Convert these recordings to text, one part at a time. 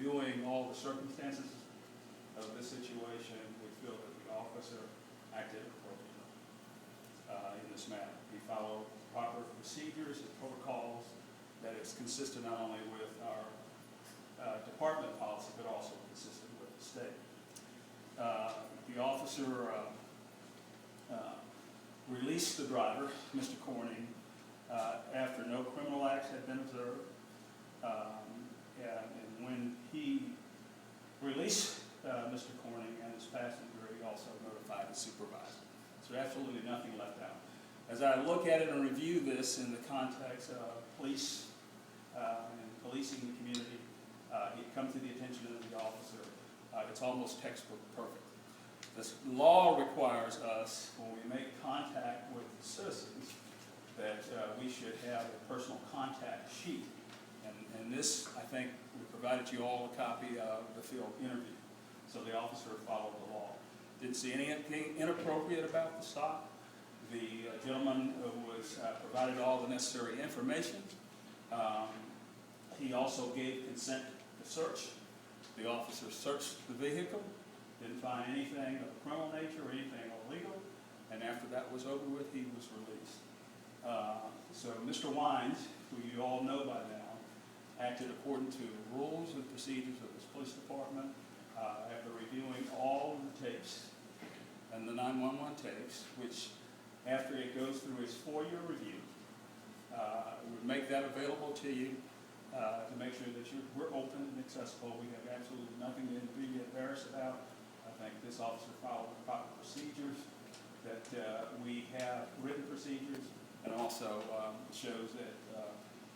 reviewing all the circumstances of this situation, we feel that the officer acted appropriately in this matter. He followed proper procedures and protocols that is consistent not only with our department policy, but also consistent with the state. The officer released the driver, Mr. Corning, after no criminal acts had been observed. And when he released Mr. Corning and his passenger, he also notified his supervisor. So absolutely nothing left out. As I look at it and review this in the context of police and policing the community, it comes to the attention of the officer. It's almost textbook perfect. This law requires us, when we make contact with citizens, that we should have a personal contact sheet. And this, I think, we provided you all a copy of the field interview. So the officer followed the law. Didn't see anything inappropriate about the stop. The gentleman was provided all the necessary information. He also gave consent to search. The officer searched the vehicle, didn't find anything of a criminal nature or anything illegal, and after that was over with, he was released. So Mr. Wines, who you all know by now, acted according to the rules and procedures of this police department after reviewing all of the tapes and the 911 tapes, which after it goes through its 4-year review, we would make that available to you to make sure that we're open and accessible. We have absolutely nothing to be embarrassed about. I think this officer followed the proper procedures, that we have written procedures, and also shows that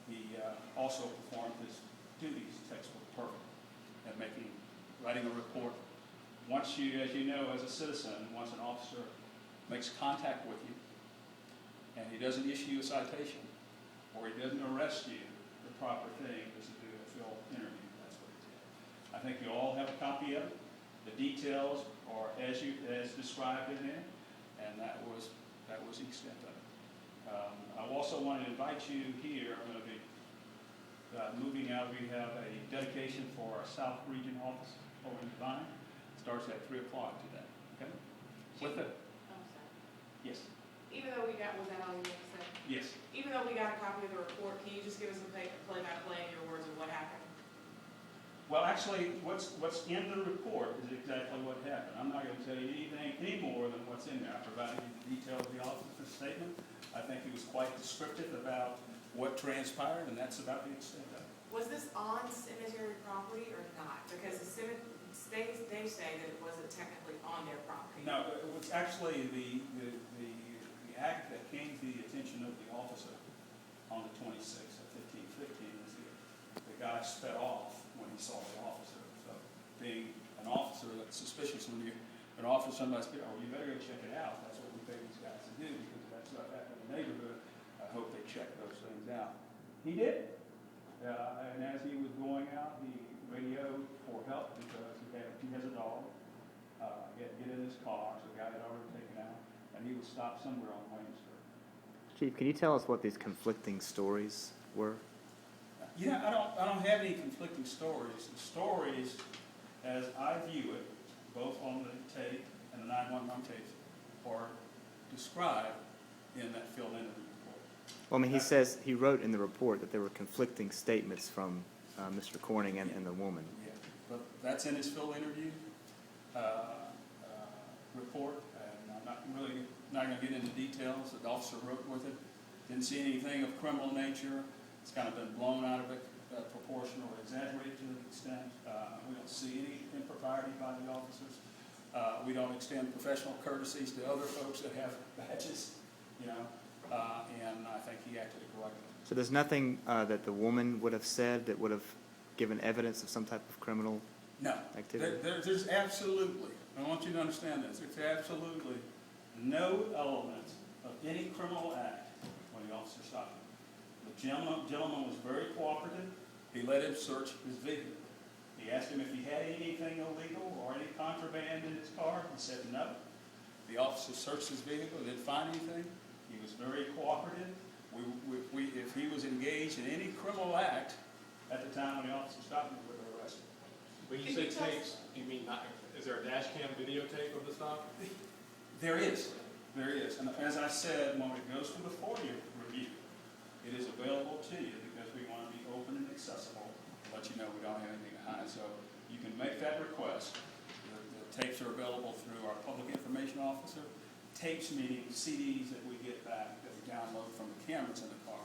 he also performed his duties textbook perfect and writing a report. Once you, as you know, as a citizen, once an officer makes contact with you and he doesn't issue you a citation or he doesn't arrest you, the proper thing is to do a field interview. That's what he did. I think you all have a copy of it. The details are as described in there, and that was the extent of it. I also want to invite you here. I'm going to be moving out. We have a dedication for our South Region office over in Divine. Starts at 3 o'clock today. Okay? With it? Yes. Even though we got, was that all you had to say? Yes. Even though we got a copy of the report, can you just give us a play-by-play in your words of what happened? Well, actually, what's in the report is exactly what happened. I'm not going to tell you anything any more than what's in there. I provided you the detail of the officer's statement. I think he was quite descriptive about what transpired, and that's about the extent of it. Was this on cemetery property or not? Because they say that it wasn't technically on their property. No, it was actually the act that came to the attention of the officer on the 26th of 1515 is the guy sped off when he saw the officer. So being an officer that's suspicious when an officer, somebody's, oh, you better go check it out. That's what we pay these guys to do because that's what happened in the neighborhood. I hope they check those things out. He did. And as he was going out, he radioed for help because he has a dog. He had to get in his car, so the guy had already taken out, and he was stopped somewhere on Wayne Street. Chief, can you tell us what these conflicting stories were? Yeah, I don't have any conflicting stories. The stories, as I view it, both on the tape and the 911 tapes, are described in that field interview report. Well, I mean, he wrote in the report that there were conflicting statements from Mr. Corning and the woman. Yeah, but that's in his field interview report, and I'm not going to get into details that the officer wrote with it. Didn't see anything of criminal nature. It's kind of been blown out of proportion or exaggerated to an extent. We don't see any impropriety by the officers. We don't extend professional courtesies to other folks that have badges, and I think he acted correctly. So there's nothing that the woman would have said that would have given evidence of some type of criminal activity? There's absolutely, I want you to understand this, there's absolutely no element of any criminal act when the officer stopped him. The gentleman was very cooperative. He let him search his vehicle. He asked him if he had anything illegal or any contraband in his car. He said no. The officer searched his vehicle, didn't find anything. He was very cooperative. If he was engaged in any criminal act at the time when the officer stopped him, we would have arrested him. When you say tapes, you mean not, is there a dash cam videotape of the stop? There is. And as I said, when it goes through the FOIA review, it is available to you because we want to be open and accessible, to let you know we don't have anything to hide. So you can make that request. The tapes are available through our public information officer. Tapes meaning CDs that we get back that we download from the cameras in the car,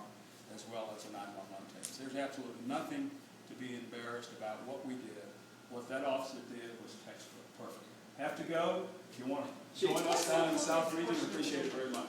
as well as the 911 tapes. There's absolutely nothing to be embarrassed about what we did. What that officer did was textbook perfect. Have to go. If you want to join us down in the South Region, we appreciate it very much.